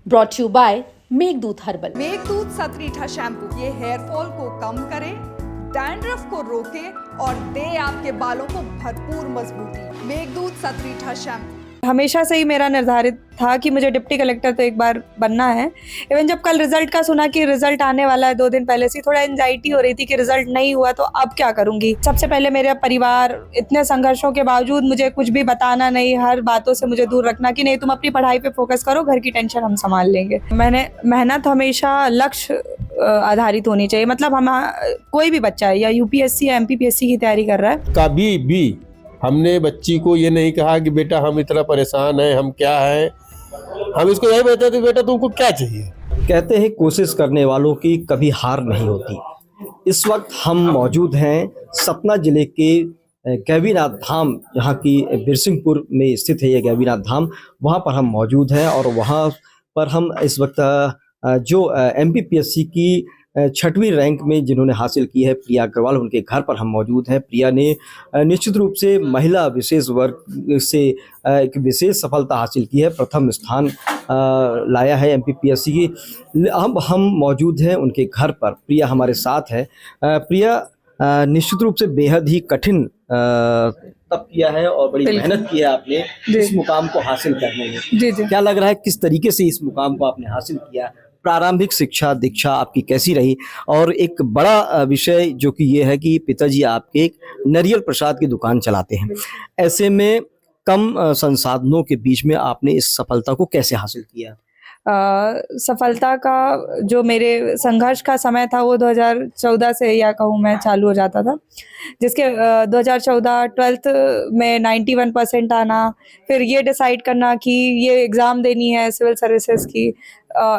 Brought you by Meghdoot herbal. Meghdoot सतरीठा shampoo ये hair fall को कम करे, डैंड्रफ को रोके और दे आपके बालों को भरपूर मजबूती। मेघदूत सतरीठा शैम्पू। हमेशा से ही मेरा निर्धारित था कि मुझे डिप्टी कलेक्टर तो एक बार बनना है। इवन जब कल रिजल्ट का सुना कि रिजल्ट आने वाला है 2 दिन पहले से थोड़ा एंजाइटी हो रही थी कि रिजल्ट नहीं हुआ तो अब क्या करूंगी। सबसे पहले मेरा परिवार, इतने संघर्षों के बावजूद मुझे कुछ भी बताना नहीं, हर बातों से मुझे दूर रखना कि नहीं तुम अपनी पढ़ाई पे फोकस करो, घर की टेंशन हम संभाल लेंगे। मैंने मेहनत हमेशा लक्ष्य आधारित होनी चाहिए। मतलब हम कोई भी बच्चा है या यूपीएससी या एमपीपीएससी की तैयारी कर रहा है, कभी भी हमने बच्ची को ये नहीं कहा कि बेटा हम इतना परेशान हैं, हम क्या हैं। हम इसको यही बताते थे बेटा तुमको क्या चाहिए। कहते हैं कोशिश करने वालों की कभी हार नहीं होती। इस वक्त हम मौजूद हैं सतना जिले के गैवीनाथ धाम, जहाँ की बिरसिंहपुर में स्थित है ये गैवीनाथ धाम, वहाँ पर हम मौजूद हैं। और वहाँ पर हम इस वक्त जो एमपीपीएससी की 6वीं रैंक में जिन्होंने हासिल की है, प्रिया अग्रवाल, उनके घर पर हम मौजूद हैं। प्रिया ने निश्चित रूप से महिला विशेष वर्ग से एक विशेष सफलता हासिल की है, प्रथम स्थान लाया है एमपीपीएससी की। अब हम मौजूद हैं उनके घर पर, प्रिया हमारे साथ है। प्रिया, निश्चित रूप से बेहद ही कठिन तप किया है और बड़ी मेहनत की है आपने इस मुकाम को हासिल करने में। जी जी। क्या लग रहा है किस तरीके से इस मुकाम को आपने हासिल किया? प्रारंभिक शिक्षा दीक्षा आपकी कैसी रही? और एक बड़ा विषय जो कि ये है कि पिताजी आपके एक नारियल प्रसाद की दुकान चलाते हैं। ऐसे में कम संसाधनों के बीच में आपने इस सफलता को कैसे हासिल किया? सफलता का जो मेरे संघर्ष का समय था वो 2014 से या कहूँ मैं चालू हो जाता था, जिसके 2014 ट्वेल्थ में 91% आना, फिर ये डिसाइड करना कि ये एग्ज़ाम देनी है सिविल सर्विसेज की,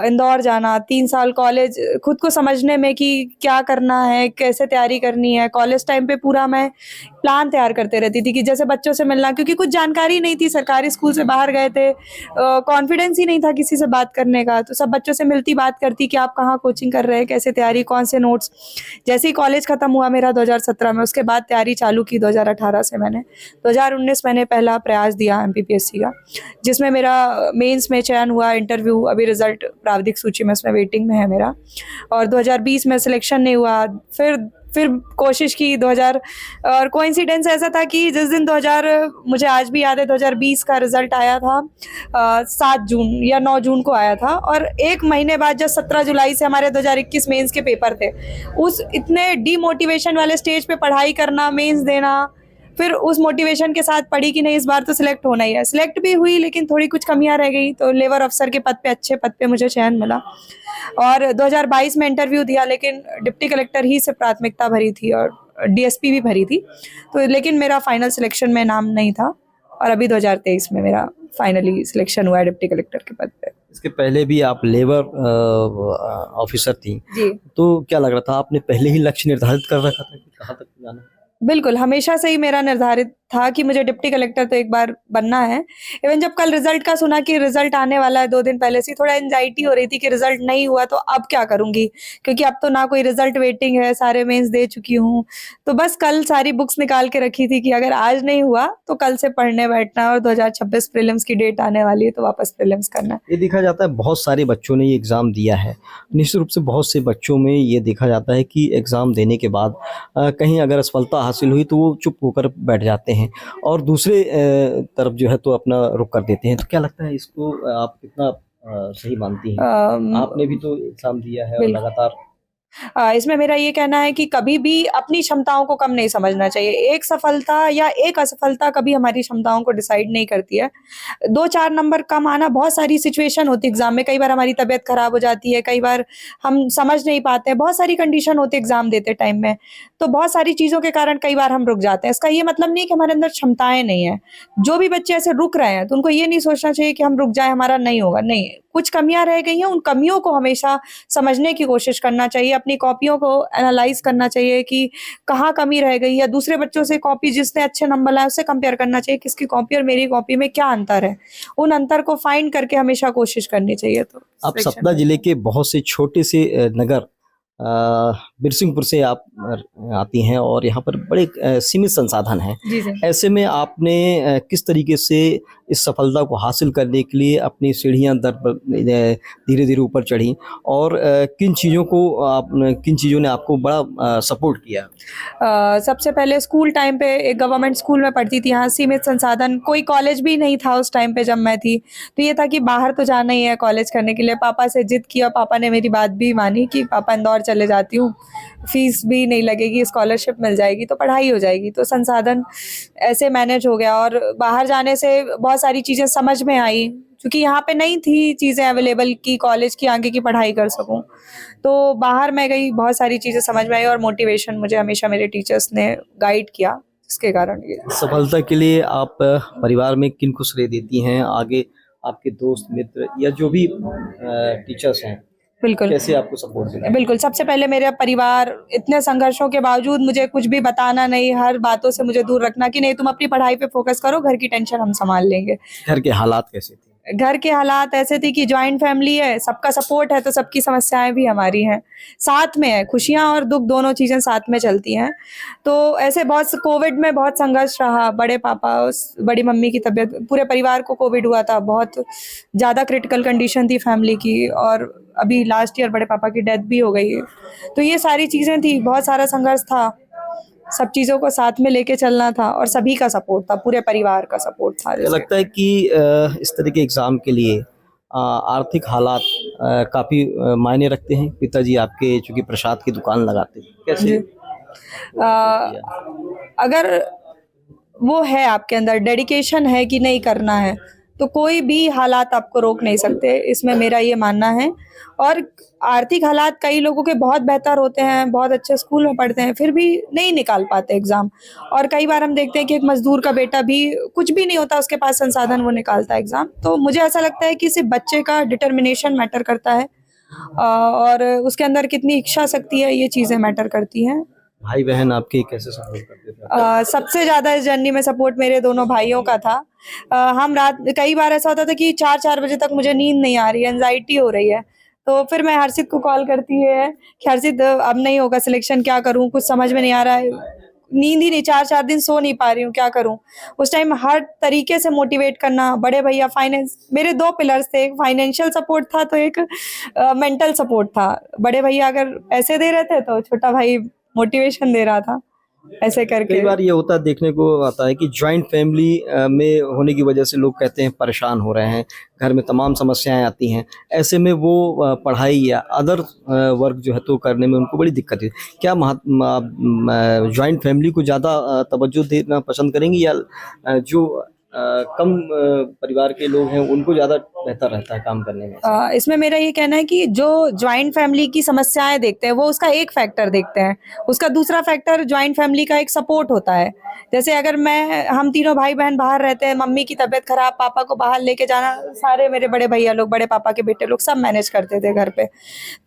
इंदौर जाना, 3 साल कॉलेज, खुद को समझने में कि क्या करना है, कैसे तैयारी करनी है। कॉलेज टाइम पे पूरा मैं प्लान तैयार करते रहती थी कि जैसे बच्चों से मिलना, क्योंकि कुछ जानकारी नहीं थी, सरकारी स्कूल से बाहर गए थे, कॉन्फिडेंस ही नहीं था किसी से बात करने का। तो सब बच्चों से मिलती, बात करती कि आप कहाँ कोचिंग कर रहे हैं, कैसे तैयारी, कौन से नोट्स। जैसे ही कॉलेज ख़त्म हुआ मेरा 2017 में, उसके बाद तैयारी चालू की 2018 से मैंने। 2019 मैंने पहला प्रयास दिया एमपीपीएससी का, जिसमें मेरा मेंस में चयन हुआ, इंटरव्यू अभी रिजल्ट प्रावधिक सूची में उसमें वेटिंग में है मेरा। और 2020 में सिलेक्शन नहीं हुआ, फिर कोशिश की 2000, और कोइंसिडेंस ऐसा था कि जिस दिन 2000, मुझे आज भी याद है, 2020 का रिजल्ट आया था 7 जून या 9 जून को आया था, और 1 महीने बाद जब 17 जुलाई से हमारे 2021 मेंस के पेपर थे, उस इतने डीमोटिवेशन वाले स्टेज पे पढ़ाई करना, मेंस देना, फिर उस मोटिवेशन के साथ पढ़ी कि नहीं इस बार तो सिलेक्ट होना ही है। सिलेक्ट भी हुई, लेकिन थोड़ी कुछ कमियां रह गई, तो लेबर अफसर के पद पे, अच्छे पद पे मुझे चयन मिला। और 2022 में इंटरव्यू दिया, लेकिन डिप्टी कलेक्टर ही से प्राथमिकता भरी थी और डीएसपी भी भरी थी, तो लेकिन मेरा फाइनल सिलेक्शन में नाम नहीं था। और अभी 2023 में मेरा फाइनली सिलेक्शन हुआ है डिप्टी कलेक्टर के पद पे। इसके पहले भी आप लेबर ऑफिसर थी जी। तो क्या लग रहा था, आपने पहले ही लक्ष्य निर्धारित कर रखा था कि कहाँ तक जाना? बिल्कुल, हमेशा से ही मेरा निर्धारित था कि मुझे डिप्टी कलेक्टर तो एक बार बनना है। इवन जब कल रिजल्ट का सुना कि रिजल्ट आने वाला है 2 दिन पहले से थोड़ा एंजाइटी हो रही थी कि रिजल्ट नहीं हुआ तो अब क्या करूंगी, क्योंकि अब तो ना कोई रिजल्ट वेटिंग है, सारे मेंस दे चुकी हूँ। तो बस कल सारी बुक्स निकाल के रखी थी कि अगर आज नहीं हुआ तो कल से पढ़ने बैठना, और 2026 प्रीलिम्स की डेट आने वाली है तो वापस प्रीलिम्स करना। ये देखा जाता है बहुत सारे बच्चों ने ये एग्ज़ाम दिया है। निश्चित रूप से बहुत से बच्चों में ये देखा जाता है कि एग्ज़ाम देने के बाद कहीं अगर असफलता हासिल हुई तो वो चुप होकर बैठ जाते हैं और दूसरे तरफ जो है तो अपना रुख कर देते हैं। तो क्या लगता है इसको आप कितना सही मानती हैं? आपने भी तो एग्ज़ाम दिया है और लगातार। इसमें मेरा ये कहना है कि कभी भी अपनी क्षमताओं को कम नहीं समझना चाहिए। एक सफलता या एक असफलता कभी हमारी क्षमताओं को डिसाइड नहीं करती है। 2-4 नंबर कम आना, बहुत सारी सिचुएशन होती है एग्जाम में, कई बार हमारी तबीयत खराब हो जाती है, कई बार हम समझ नहीं पाते हैं, बहुत सारी कंडीशन होती है एग्जाम देते टाइम में, तो बहुत सारी चीज़ों के कारण कई बार हम रुक जाते हैं। इसका ये मतलब नहीं कि हमारे अंदर क्षमताएं नहीं है। जो भी बच्चे ऐसे रुक रहे हैं तो उनको ये नहीं सोचना चाहिए कि हम रुक जाए, हमारा नहीं होगा। नहीं, कुछ कमियां रह गई हैं, उन कमियों को हमेशा समझने की कोशिश करना चाहिए, अपनी कॉपियों को एनालाइज करना चाहिए कि कहाँ कमी रह गई है। दूसरे बच्चों से कॉपी जिसने अच्छे नंबर लाए उससे कंपेयर करना चाहिए, किसकी कॉपी और मेरी कॉपी में क्या अंतर है, उन अंतर को फाइंड करके हमेशा कोशिश करनी चाहिए। तो आप सतना जिले के बहुत से छोटे से नगर बिरसिंहपुर से आप आती हैं और यहाँ पर बड़े सीमित संसाधन हैं। जी जी। ऐसे में आपने किस तरीके से इस सफलता को हासिल करने के लिए अपनी सीढ़ियां धीरे धीरे ऊपर चढ़ी, और किन चीज़ों ने आपको बड़ा सपोर्ट किया? सबसे पहले स्कूल टाइम पे एक गवर्नमेंट स्कूल में पढ़ती थी, यहाँ सीमित संसाधन, कोई कॉलेज भी नहीं था उस टाइम पे जब मैं थी, तो ये था कि बाहर तो जाना ही है कॉलेज करने के लिए। पापा से जिद किया, पापा ने मेरी बात भी मानी कि पापा इंदौर चले जाती हूँ, फीस भी नहीं लगेगी, स्कॉलरशिप मिल जाएगी तो पढ़ाई हो जाएगी, तो संसाधन ऐसे मैनेज हो गया। और बाहर जाने से बहुत सारी चीज़ें समझ में आई, क्योंकि यहाँ पे नहीं थी चीज़ें अवेलेबल कि कॉलेज की आगे की पढ़ाई कर सकूँ, तो बाहर मैं गई, बहुत सारी चीज़ें समझ में आई और मोटिवेशन मुझे हमेशा मेरे टीचर्स ने गाइड किया, जिसके कारण ये सफलता के लिए आप परिवार में किन को श्रेय देती हैं? आगे आपके दोस्त मित्र या जो भी टीचर्स हैं, बिल्कुल कैसे आपको सपोर्ट देते हैं? बिल्कुल, सबसे पहले मेरा परिवार, इतने संघर्षों के बावजूद मुझे कुछ भी बताना नहीं, हर बातों से मुझे दूर रखना कि नहीं तुम अपनी पढ़ाई पे फोकस करो, घर की टेंशन हम संभाल लेंगे। घर के हालात कैसे थे? घर के हालात ऐसे थे कि जॉइंट फैमिली है, सबका सपोर्ट है तो सबकी समस्याएं भी हमारी हैं, साथ में है, खुशियां और दुख दोनों चीज़ें साथ में चलती हैं। तो ऐसे बहुत कोविड में बहुत संघर्ष रहा, बड़े पापा, बड़ी मम्मी की तबीयत, पूरे परिवार को कोविड हुआ था, बहुत ज़्यादा क्रिटिकल कंडीशन थी फैमिली की, और अभी लास्ट ईयर बड़े पापा की डेथ भी हो गई है। तो ये सारी चीज़ें थी, बहुत सारा संघर्ष था, सब चीज़ों को साथ में लेके चलना था और सभी का सपोर्ट था, पूरे परिवार का सपोर्ट था। मुझे लगता है कि इस तरह के एग्ज़ाम के लिए आर्थिक हालात काफ़ी मायने रखते हैं। पिताजी आपके चूँकि प्रसाद की दुकान लगाते हैं, कैसे? अगर वो है आपके अंदर डेडिकेशन है कि नहीं करना है, तो कोई भी हालात आपको रोक नहीं सकते, इसमें मेरा ये मानना है। और आर्थिक हालात कई लोगों के बहुत बेहतर होते हैं, बहुत अच्छे स्कूल में पढ़ते हैं, फिर भी नहीं निकाल पाते एग्ज़ाम। और कई बार हम देखते हैं कि एक मजदूर का बेटा भी, कुछ भी नहीं होता उसके पास संसाधन, वो निकालता है एग्ज़ाम। तो मुझे ऐसा लगता है कि सिर्फ बच्चे का डिटर्मिनेशन मैटर करता है, और उसके अंदर कितनी इच्छा शक्ति है, ये चीज़ें मैटर करती हैं। भाई बहन आपके कैसे सपोर्ट करते थे? सबसे ज़्यादा इस जर्नी में सपोर्ट मेरे दोनों भाइयों का था। हम रात, कई बार ऐसा होता था कि 4-4 बजे तक मुझे नींद नहीं आ रही है, एंजाइटी हो रही है, तो फिर मैं हर्षित को कॉल करती है कि हर्षित अब नहीं होगा सिलेक्शन, क्या करूँ, कुछ समझ में नहीं आ रहा है, नींद ही नहीं, 4-4 दिन सो नहीं पा रही हूँ, क्या करूँ। उस टाइम हर तरीके से मोटिवेट करना, बड़े भैया फाइनेंस, मेरे 2 पिलर्स थे, एक फाइनेंशियल सपोर्ट था तो एक मेंटल सपोर्ट था। बड़े भैया अगर पैसे दे रहे थे तो छोटा भाई मोटिवेशन दे रहा था, ऐसे करके। कई बार ये होता है, देखने को आता है कि जॉइंट फैमिली में होने की वजह से लोग कहते हैं परेशान हो रहे हैं, घर में तमाम समस्याएं आती हैं, ऐसे में वो पढ़ाई या अदर वर्क जो है तो करने में उनको बड़ी दिक्कत है। क्या जॉइंट फैमिली को ज़्यादा तवज्जो देना पसंद करेंगी, या जो कम परिवार के लोग हैं उनको ज़्यादा बेहतर रहता है काम करने में? इसमें मेरा ये कहना है कि जो ज्वाइंट फैमिली की समस्याएं देखते हैं वो उसका एक फैक्टर देखते हैं, उसका दूसरा फैक्टर ज्वाइंट फैमिली का एक सपोर्ट होता है। जैसे अगर हम तीनों भाई बहन बाहर रहते हैं, मम्मी की तबीयत खराब, पापा को बाहर लेके जाना, सारे मेरे बड़े भैया लोग, बड़े पापा के बेटे लोग सब मैनेज करते थे घर पे।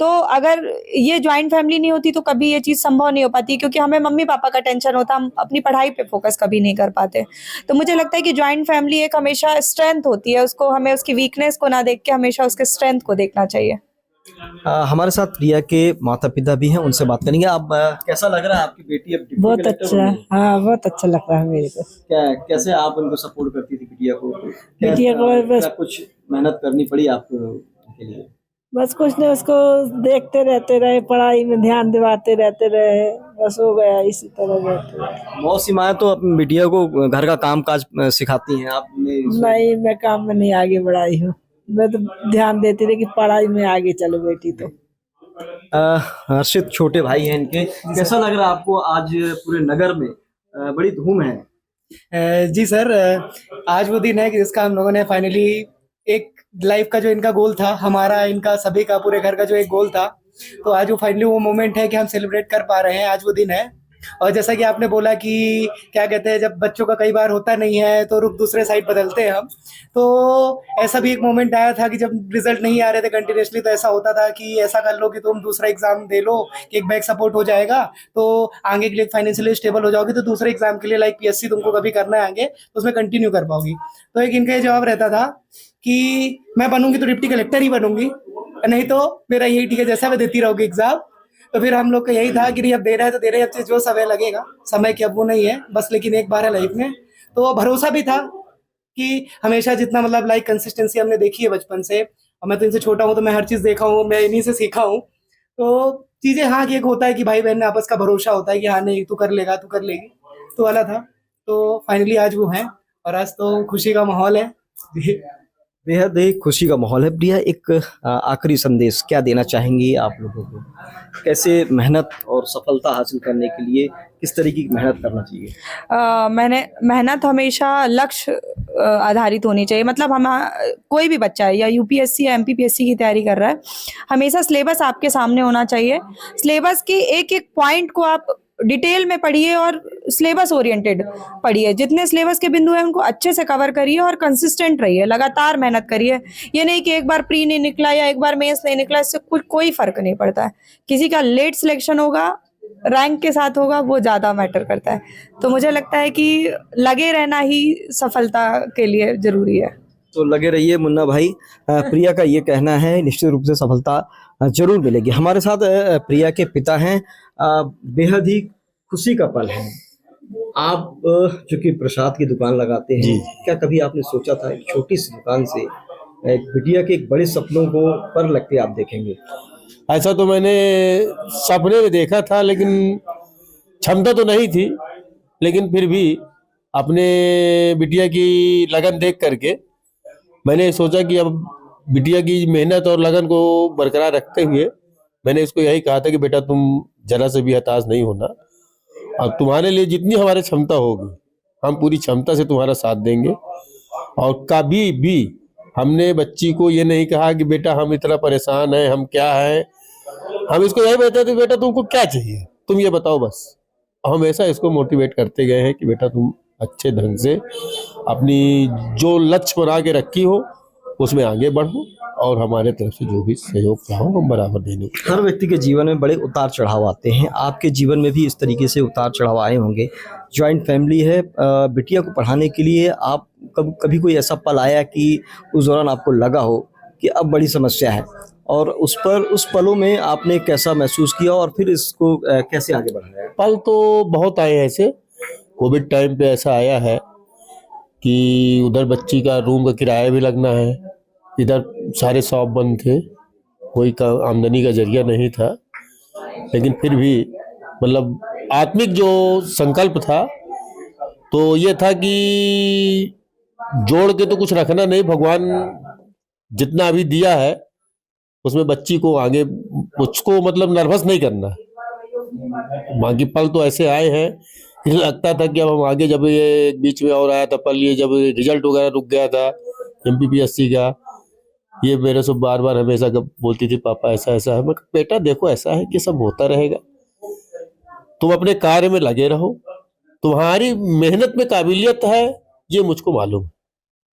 तो अगर ये ज्वाइंट फैमिली नहीं होती तो कभी ये चीज़ संभव नहीं हो पाती, क्योंकि हमें मम्मी पापा का टेंशन होता, हम अपनी पढ़ाई पे फोकस कभी नहीं कर पाते। तो मुझे लगता है कि ज्वाइंट फैमिली एक हमेशा स्ट्रेंथ होती है, उसको हमें उसकी वीकनेस को ना देख के हमेशा उसके स्ट्रेंथ को देखना चाहिए। हमारे साथ रिया के माता पिता भी हैं, उनसे बात करेंगे। आप कैसा लग रहा है आपकी बेटी अब डिप्टी बहुत कलेक्टर अच्छा, बन गई? हाँ बहुत अच्छा लग रहा है मेरे को। कैसे आप उनको सपोर्ट करती थी बिटिया को? बिटिया को बस क्या कुछ मेहनत करनी पड़ी आपको उनके लिए? बस कुछ नहीं, उसको देखते रहते रहे, पढ़ाई में ध्यान दिवाते रहते रहे, बस हो गया, इसी तरह रहते रहे। मौसी माँ तो अपनी बिटिया को घर का काम काज सिखाती हैं, आपने नहीं, मैं काम में नहीं आगे बढ़ाई हूँ, मैं तो ध्यान देती रही कि पढ़ाई में आगे चलो बेटी। तो हर्षित छोटे भाई हैं इनके, कैसा लग रहा है आपको? आज पूरे नगर में बड़ी धूम है। जी सर, आज वो दिन है कि जिसका हम लोगों ने फाइनली एक लाइफ का जो इनका गोल था, हमारा, इनका, सभी का, पूरे घर का जो एक गोल था, तो आज वो फाइनली वो मोमेंट है कि हम सेलिब्रेट कर पा रहे हैं। आज वो दिन है। और जैसा कि आपने बोला कि क्या कहते हैं, जब बच्चों का कई बार होता नहीं है तो रुख दूसरे साइड बदलते हैं हम, तो ऐसा भी एक मोमेंट आया था कि जब रिजल्ट नहीं आ रहे थे कंटिन्यूसली, तो ऐसा होता था कि ऐसा कर लो कि तुम दूसरा एग्जाम दे लो कि एक बैक सपोर्ट हो जाएगा, तो आगे के लिए फाइनेंशियली स्टेबल हो जाओगे, तो दूसरे एग्जाम के लिए लाइक पीएससी तुमको कभी करना है आगे, तो उसमें कंटिन्यू कर पाओगी। तो एक इनका जवाब रहता था कि मैं बनूंगी तो डिप्टी कलेक्टर ही बनूंगी, नहीं तो मेरा यही ठीक है, जैसा मैं देती रहूंगी एग्जाम। तो फिर हम लोग का यही था कि नहीं, अब दे रहे हैं तो दे रहे हैं, अब जो समय लगेगा, समय की अब वो नहीं है बस, लेकिन एक बार है लाइफ में, तो भरोसा भी था कि हमेशा जितना मतलब लाइक कंसिस्टेंसी हमने देखी है बचपन से, और मैं तो इनसे छोटा हूँ तो मैं हर चीज़ देखा हूँ, मैं इन्हीं से सीखा हूँ। तो चीज़ें हाँ कि एक होता है कि भाई बहन में आपस का भरोसा होता है कि हाँ नहीं तू कर लेगा, तू कर लेगी, तो वाला था। तो फाइनली आज वो हैं और आज तो खुशी का माहौल है। बेहद ही खुशी का माहौल है। प्रिया, एक आखिरी संदेश क्या देना चाहेंगी आप लोगों को? कैसे मेहनत और सफलता हासिल करने के लिए किस तरीके की मेहनत करना चाहिए? मैंने मेहनत हमेशा लक्ष्य आधारित होनी चाहिए। मतलब हम कोई भी बच्चा है या यूपीएससी या एमपीपीएससी की तैयारी कर रहा है, हमेशा सिलेबस आपके सामने होना चाहिए। सिलेबस की एक एक पॉइंट को आप डिटेल में पढ़िए और सिलेबस ओरिएंटेड पढ़िए। जितने सिलेबस के बिंदु हैं उनको अच्छे से कवर करिए और कंसिस्टेंट रहिए, लगातार मेहनत करिए। ये नहीं कि एक बार प्री नहीं निकला या एक बार मेंस नहीं निकला, इससे कोई फर्क नहीं पड़ता है। किसी का लेट सिलेक्शन होगा, रैंक के साथ होगा, वो ज़्यादा मैटर करता है। तो मुझे लगता है कि लगे रहना ही सफलता के लिए ज़रूरी है। तो लगे रहिए मुन्ना भाई। प्रिया का ये कहना है निश्चित रूप से सफलता जरूर मिलेगी। हमारे साथ प्रिया के पिता हैं। बेहद ही खुशी का पल है। आप जो कि प्रसाद की दुकान लगाते हैं, क्या कभी आपने सोचा था एक छोटी सी दुकान से एक बिटिया के एक बड़े सपनों को पर लगते आप देखेंगे? ऐसा तो मैंने सपने में देखा था, लेकिन क्षमता तो नहीं थी। लेकिन फिर भी अपने बिटिया की लगन देख करके मैंने सोचा कि अब बिटिया की मेहनत और लगन को बरकरार रखते हुए मैंने इसको यही कहा था कि बेटा तुम जरा से भी हताश नहीं होना, अब तुम्हारे लिए जितनी हमारी क्षमता होगी हम पूरी क्षमता से तुम्हारा साथ देंगे। और कभी भी हमने बच्ची को ये नहीं कहा कि बेटा हम इतना परेशान हैं, हम क्या हैं। हम इसको यही बताते थे बेटा तुमको क्या चाहिए, तुम ये बताओ बस। और हमेशा इसको मोटिवेट करते गए हैं कि बेटा तुम अच्छे ढंग से अपनी जो लक्ष्य बना के रखी हो उसमें आगे बढ़ो, और हमारे तरफ से जो भी सहयोग चाहो हम बराबर देने को। हर व्यक्ति के जीवन में बड़े उतार चढ़ाव आते हैं। आपके जीवन में भी इस तरीके से उतार चढ़ाव आए होंगे। जॉइंट फैमिली है, बिटिया को पढ़ाने के लिए आप कभी कोई ऐसा पल आया कि उस दौरान आपको लगा हो कि अब बड़ी समस्या है, और उस पलों में आपने कैसा महसूस किया और फिर इसको कैसे आगे बढ़ाया? पल तो बहुत आए हैं ऐसे। कोविड टाइम पे ऐसा आया है कि उधर बच्ची का रूम का किराया भी लगना है, इधर सारे शॉप बंद थे, कोई का आमदनी का जरिया नहीं था। लेकिन फिर भी मतलब आत्मिक जो संकल्प था तो ये था कि जोड़ के तो कुछ रखना नहीं, भगवान जितना अभी दिया है उसमें बच्ची को आगे उसको मतलब नर्वस नहीं करना है। बाकी पल तो ऐसे आए हैं कि लगता था कि अब हम आगे, जब ये बीच में और आया था पल, ये जब रिजल्ट वगैरह रुक गया था एमपीपीएससी का, ये मेरे से बार बार हमेशा बोलती थी पापा ऐसा ऐसा है। मैं बेटा देखो ऐसा है कि सब होता रहेगा, तुम अपने कार्य में लगे रहो, तुम्हारी मेहनत में काबिलियत है ये मुझको मालूम है,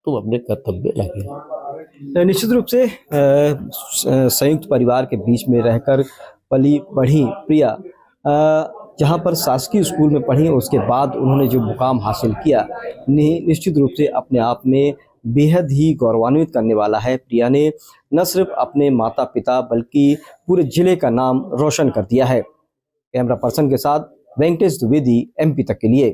तुम अपने कर्तव्य लगे रहो। निश्चित रूप से संयुक्त परिवार के बीच में रहकर पली बढ़ी प्रिया, जहाँ पर शासकीय स्कूल में पढ़ी, उसके बाद उन्होंने जो मुकाम हासिल किया निश्चित रूप से अपने आप में बेहद ही गौरवान्वित करने वाला है। प्रिया ने न सिर्फ अपने माता पिता बल्कि पूरे जिले का नाम रोशन कर दिया है। कैमरा पर्सन के साथ वेंकटेश द्विवेदी, MP तक के लिए।